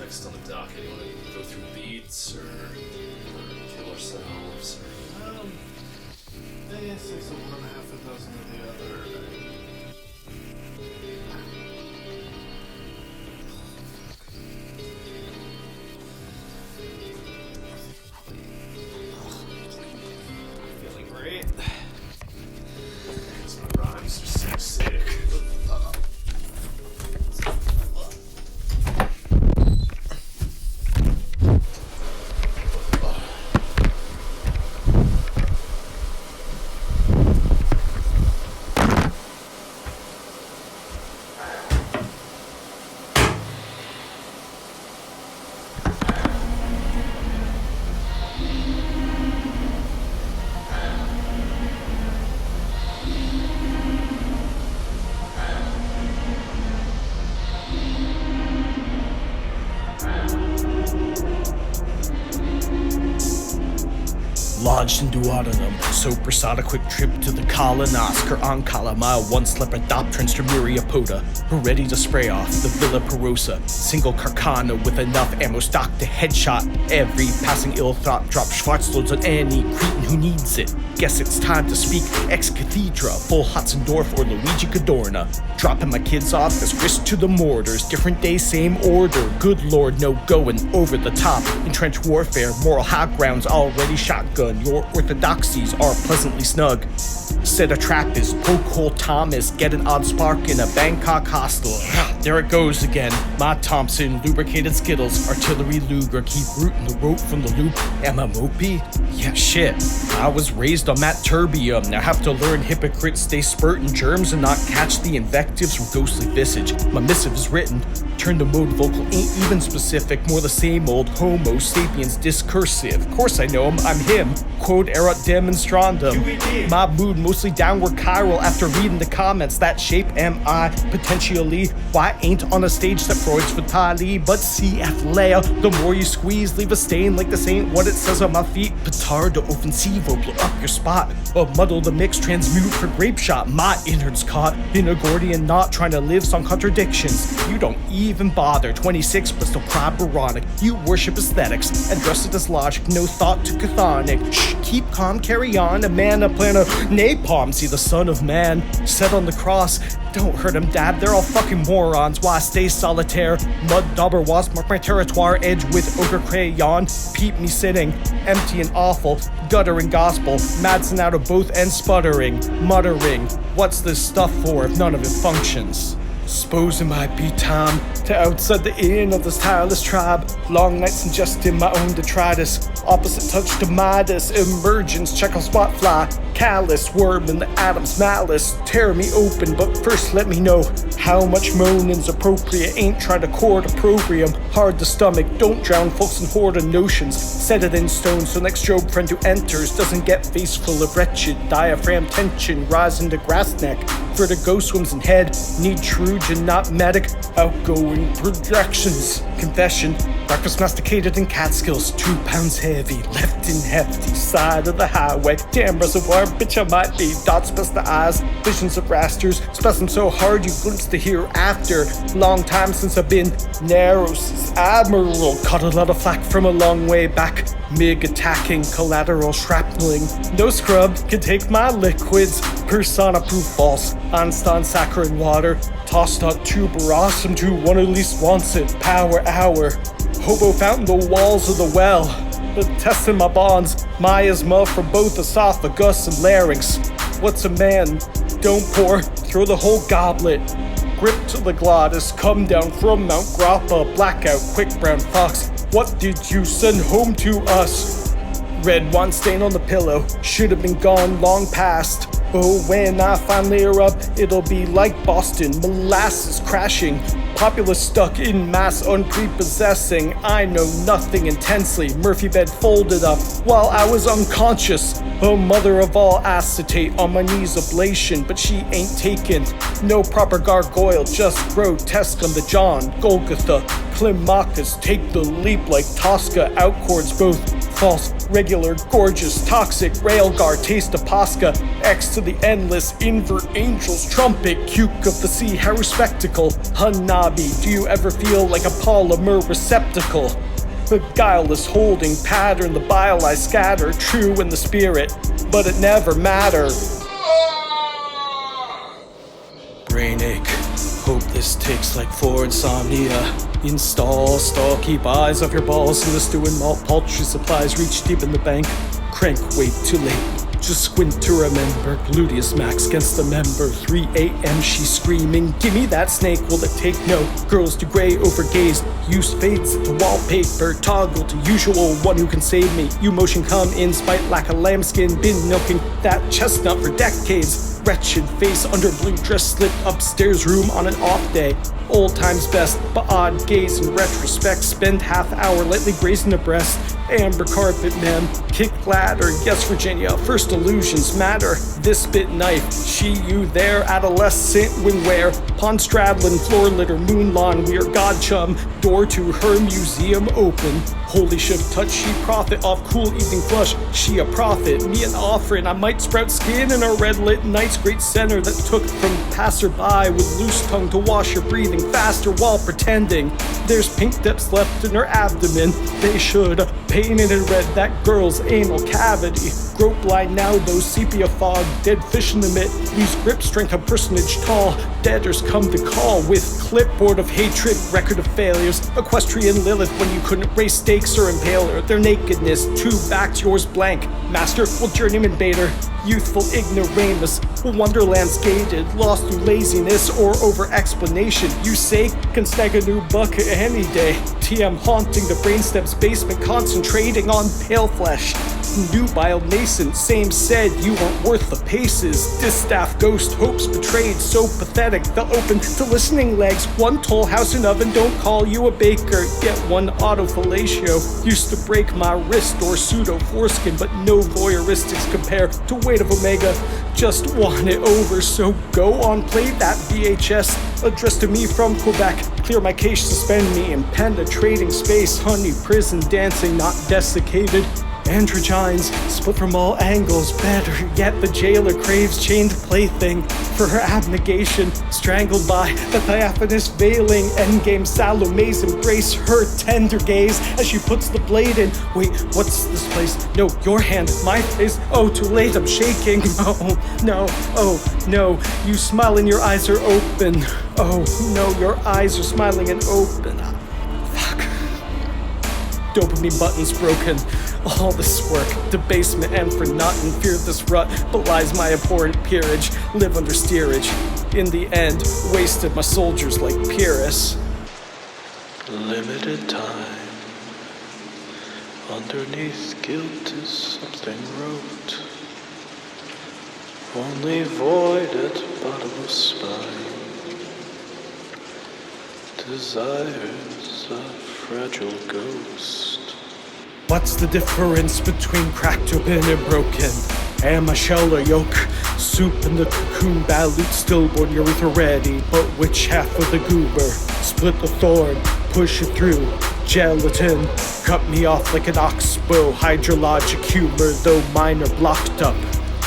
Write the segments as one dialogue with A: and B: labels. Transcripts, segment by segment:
A: next on the docket? You want to go through beats or kill ourselves?
B: They say so 1.5 dozen of the other.
A: Feeling great. Because my rhymes are so sick.
C: Lodged in SolanUm, so persona quick trip to the Oscar on Mile 1 slipper doctrines to Miriapoda. We're ready to spray off the Villa Perosa. Single Carcano with enough ammo stock to headshot every passing ill thought. Drop Schwarzloads on any cretin who needs it. Guess it's time to speak ex cathedra, full Hotzendorf or Luigi Cadorna. Dropping my kids off as risk to the mortars. Different day, same order. Good lord, no going over the top. In trench warfare, moral high grounds already shotgun. Your orthodoxies are pleasantly snug. Set a trap is poke hole Thomas. Get an odd spark in a Bangkok hostel. There it goes again. My Thompson, lubricated Skittles, artillery Luger. Keep rooting the rope from the loop. Am I mopey? Yeah, shit. I was raised on that terbium. Now have to learn hypocrites stay spurting germs and not catch the invectives from ghostly visage. My missive is written. Turn the mode vocal ain't even specific. More the same old homo sapiens discursive. Of course I know him, I'm him. Quod erat demonstrandum. My mood mostly downward chiral after reading the comments. That shape am I potentially. Why ain't on a stage that Freud's fatali? But CF Leia, the more you squeeze, leave a stain like this ain't what it says on my feet. Petardo offensivo, blow up your spot. Or muddle the mix, transmute for grape shot. My innards caught in a Gordian knot, trying to live some contradictions. You don't even bother. 26 but still cryboronic. You worship aesthetics and dress it as logic. No thought to chthonic. Shh, keep calm, carry on. A man, a plan of napalm. See the son of man set on the cross. Don't hurt him, dad. They're all fucking morons. Why stay solitaire? Mud dauber wasp mark my territoire. Edge with ogre crayon. Peep me sitting empty and awful. Guttering gospel. Madsen out of both ends sputtering. Muttering. What's this stuff for if none of it functions? Suppose it might be time to outside the inn of this tireless tribe. Long nights ingesting my own detritus. Opposite touch to Midas. Emergence, check on spot fly. Callous worm in the atom's malice. Tear me open, but first let me know how much moaning's appropriate. Ain't trying to court opprobrium. Hard to stomach, don't drown folks in hoard of notions. Set it in stone so next Job friend who enters doesn't get face full of wretched diaphragm tension. Rising to grass neck. Vertigo swims in head. Need Trojan, not medic. Outgoing projections. Confession. Breakfast masticated in Catskills. 2 pounds heavy. Left in hefty. Side of the highway. Damn reservoir, bitch I might be. Dots past the eyes. Visions of rasters. Spasm so hard you glimpse the hereafter. Long time since I've been narrow. Admiral. Caught a lot of flack from a long way back. MiG attacking. Collateral shrapneling. No scrub can take my liquids. Persona proof false. Einstein saccharine water. Tossed on tuberosum to one at least wants it. Power hour. Hobo fountain the walls of the well. But testing my bonds. Miasma from both esophagus and larynx. What's a man? Don't pour. Throw the whole goblet. Grip to the glottis. Come down from Mount Grappa. Blackout. Quick brown fox. What did you send home to us? Red wine stain on the pillow. Should have been gone long past. Oh, when I finally erupt, it'll be like Boston, molasses crashing, populace stuck in mass unprepossessing. I know nothing intensely, Murphy bed folded up while I was unconscious. Oh, mother of all acetate, on my knees ablation, but she ain't taken. No proper gargoyle, just grotesque on the John, Golgotha, Climacus, take the leap like Tosca, out chords both false Regular, gorgeous, toxic, railgar, taste of Pascha, X to the endless, invert angels, trumpet, cuke of the sea, haru spectacle, Hanabi, do you ever feel like a polymer receptacle? The guileless holding pattern, the bile I scatter, true in the spirit, but it never mattered. Brain ache, hope this takes like 4 insomnia. Install, keep eyes off your balls in the stew and malt, paltry supplies reach deep in the bank. Crank, wait, too late. Just squint to remember, gluteus max against the member. 3 a.m. she's screaming, give me that snake, will it take note? Girls do gray over gaze, use fades to wallpaper. Toggle to usual, one who can save me. You motion come in spite lack of lambskin. Been milking that chestnut for decades. Wretched face under blue dress slipped upstairs room on an off day. Old times best, but odd gaze in retrospect. Spend half hour lightly grazing the breast. Amber carpet mem, kick ladder, yes Virginia, first illusions matter. This bit knife, she, you, there, adolescent wingwear. Pond straddling, floor litter, moon lawn, we are god chum. Door to her museum open. Holy shift touch, she profit off cool evening flush. She a prophet, me an offering. I might sprout skin in a red lit night's great center that took from passerby with loose tongue to wash her breathing faster while pretending there's pink depths left in her abdomen. They should painted in red that girl's anal cavity. Grope line now though sepia fog, dead fish in the mitt, lose grip strength of personage tall. Debtors come to call with clipboard of hatred, record of failures. Equestrian Lilith when you couldn't raise stakes or impale her. Their nakedness, two backs yours blank. Master will journeyman baiter, youthful ignoramus, wonderlands gated, lost through laziness or over explanation. You say can snag a new buck any day. TM haunting the brainstem's basement, concentrating on pale flesh. Nubile nascent, same said you weren't worth the paces. Distaff ghost hopes betrayed, so pathetic they'll open to listening legs. One toll house and oven don't call you a baker, yet one autofellatio used to break my wrist or pseudo foreskin, but no voyeuristics compare to weight of Omega. Just want it over, so go on, play that VHS addressed to me from Quebec. Clear my case, suspend me in penetrating space. Honey prison dancing, not desiccated. Androgynes split from all angles. Better yet, the jailer craves chained plaything for her abnegation, strangled by the diaphanous veiling. Endgame Salome's embrace her tender gaze as she puts the blade in. Wait, what's this place? No, your hand, my face. Oh, too late, I'm shaking. Oh, no, oh, no. You smile and your eyes are open. Oh, no, your eyes are smiling and open. Fuck. Dopamine buttons broken. All this work, debasement and for nothing. Fear this rut, belies my abhorrent peerage. Live under steerage. In the end, wasted my soldiers like Pyrrhus.
D: Limited time. Underneath guilt is something wrote. Only void at bottomless spine. Desires a fragile ghost.
C: What's the difference between cracked open and broken? Am I shell or yolk? Soup in the cocoon, balut stillborn, urethra ready. But which half of the goober? Split the thorn, push it through. Gelatin, cut me off like an oxbow. Hydrologic humor, though mine are blocked up.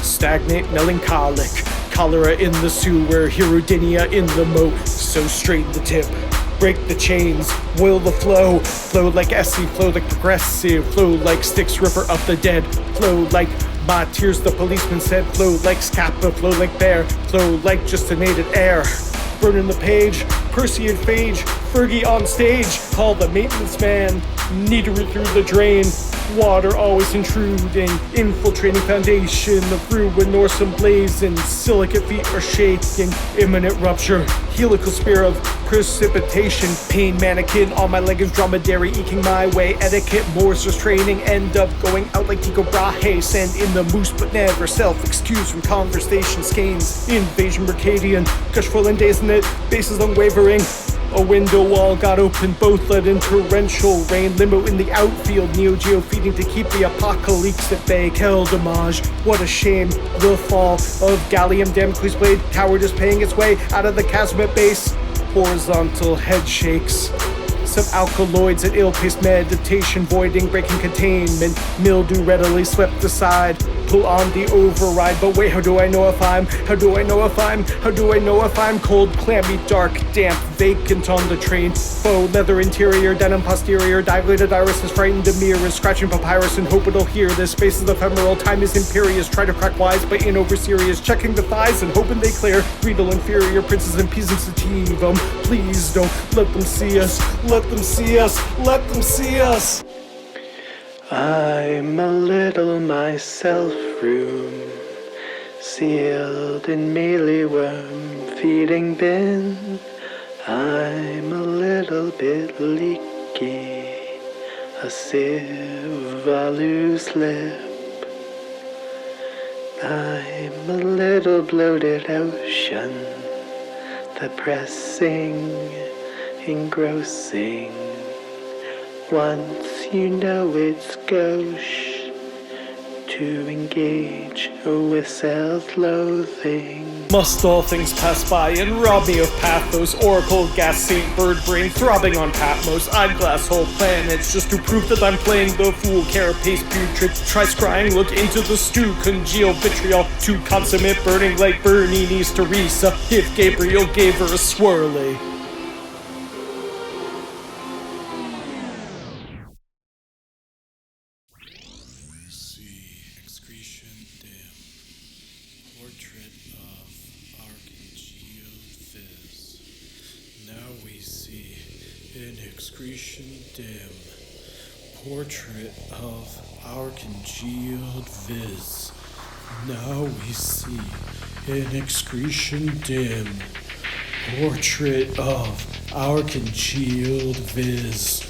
C: Stagnate, melancholic. Cholera in the sewer, Hirudinea in the moat. So straight the tip. Break the chains, will the flow. Flow like Essie, flow like progressive. Flow like Styx, river of the dead. Flow like my tears, the policeman said. Flow like Scappa, flow like Bear. Flow like justinated air. Burning the page, Percy and Phage. Fergie on stage, call the maintenance man. Need to root through the drain. Water always intruding, infiltrating foundation of ruin or some blazing. Silicate feet are shaking, imminent rupture. Helical spear of precipitation. Pain mannequin on my leggings, dromedary eking my way. Etiquette, Morse restraining, end up going out like Tycho Brahe. Send in the moose but never self-excuse from conversation skeins. Invasion Mercadian, gush full and days in it, bases unwavering. A window wall got open, both led in torrential rain. Limbo in the outfield, Neo Geo feeding to keep the apocalypse at bay. Kel Damage, what a shame. The fall of Gallium Damocles blade. Cowardice paying its way out of the chasm at base. Horizontal head shakes. use of alkaloids at ill-paced meditation, voiding, breaking containment, mildew readily swept aside. Pull on the override, but wait, how do I know if I'm cold, clammy, dark, damp, vacant on the train? Faux leather interior, denim posterior, dilated irises, frightened mirrors, scratching papyrus and hope it'll hear this. Space is ephemeral, time is imperious, try to crack wise, but ain't over serious, checking the thighs and hoping they clear. Regal inferior, princes and peasants sativum, please don't let them see us, let them see us, let them see us.
D: I'm a little myself room, sealed in mealyworm feeding bin. I'm a little bit leaky, a sieve, a loose lip. I'm a little bloated ocean, the pressing, engrossing. Once you know it's gauche to engage with self-loathing.
C: Must all things pass by and rob me of pathos? Oracle, gas, saint, bird brain, throbbing on Patmos. Eyeglass, whole planets, just to prove that I'm playing the fool. Carapace, putrid, try scrying, look into the stew. Congeal vitriol, too consummate, burning like Bernini's Teresa. If Gabriel gave her a swirly.
A: Portrait of Archangiophys. Now we see in excretion dim. Portrait of our congealed viz. Now we see in excretion dim. Portrait of our congealed viz.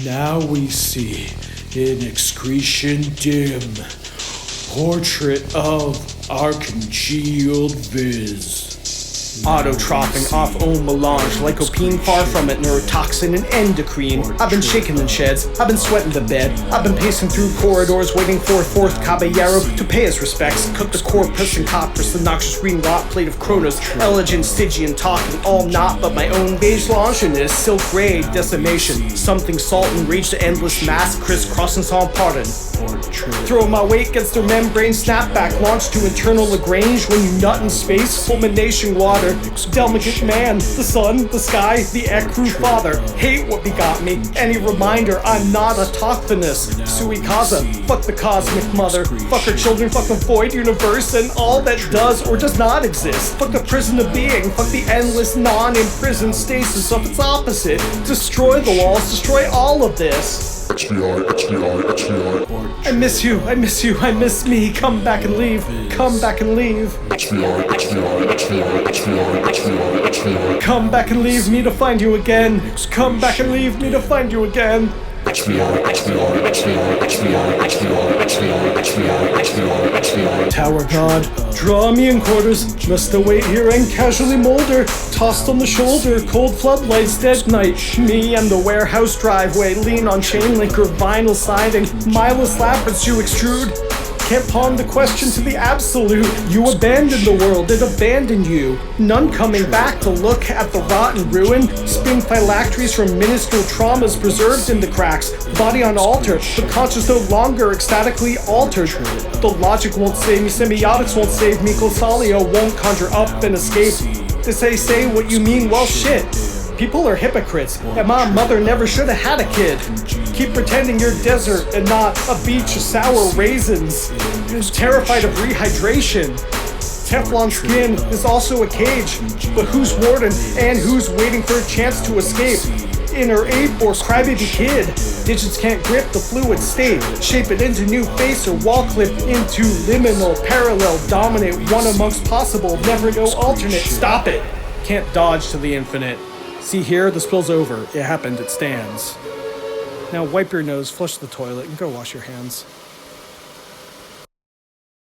A: Now we see in excretion dim. Portrait of our congealed viz.
C: Autotrophing off own melange, lycopene far from it, neurotoxin and endocrine. I've been shaking in sheds, I've been sweating the bed, I've been pacing through corridors waiting for fourth caballero to pay his respects. Cook the corpus and copperas, the noxious green lot plate of Kronos, elegant, Stygian, talking all not but my own beige Longinus, silk gray decimation, something salt and rage to endless mass, crisscrossing sans pardon. Throw my weight against their membrane, snapback, launch to internal Lagrange when you nut in space, fulmination water, delicate man, the sun, the sky, the ecru father, hate what begot me, any reminder I'm not autochthonous, sui causa, fuck the cosmic mother, fuck her children, fuck the void universe and all that does or does not exist, fuck the prison of being, fuck the endless non-imprisoned stasis of its opposite, destroy the walls, destroy all of this. I miss you, I miss you, I miss me. Come back and leave, come back and leave. Come back and leave me to find you again. Come back and leave me to find you again. Tower God, draw me in quarters, must await here and casually molder, tossed on the shoulder, cold floodlights, dead night, me and the warehouse driveway, lean on chain link or vinyl siding, mindless lappets you extrude. Can't pawn the question to the absolute. You abandoned the world, it abandoned you. None coming back to look at the rotten ruin. Spin phylacteries from minuscule traumas preserved in the cracks. Body on altar, but conscious no longer ecstatically altered. The logic won't save me, semiotics won't save me, Glosalio won't conjure up and escape. To say what you mean, well shit. People are hypocrites, and my mother never should have had a kid. Keep pretending you're desert and not a beach of sour raisins. You're terrified of rehydration. Teflon skin is also a cage, but who's warden and who's waiting for a chance to escape? Inner ape or crybaby kid. Digits can't grip the fluid state. Shape it into new face or wall clip into liminal, parallel, dominate, one amongst possible, never go alternate. Stop it! Can't dodge to the infinite. See here, the spill's over. It happened, it stands. Now wipe your nose, flush the toilet, and go wash your hands.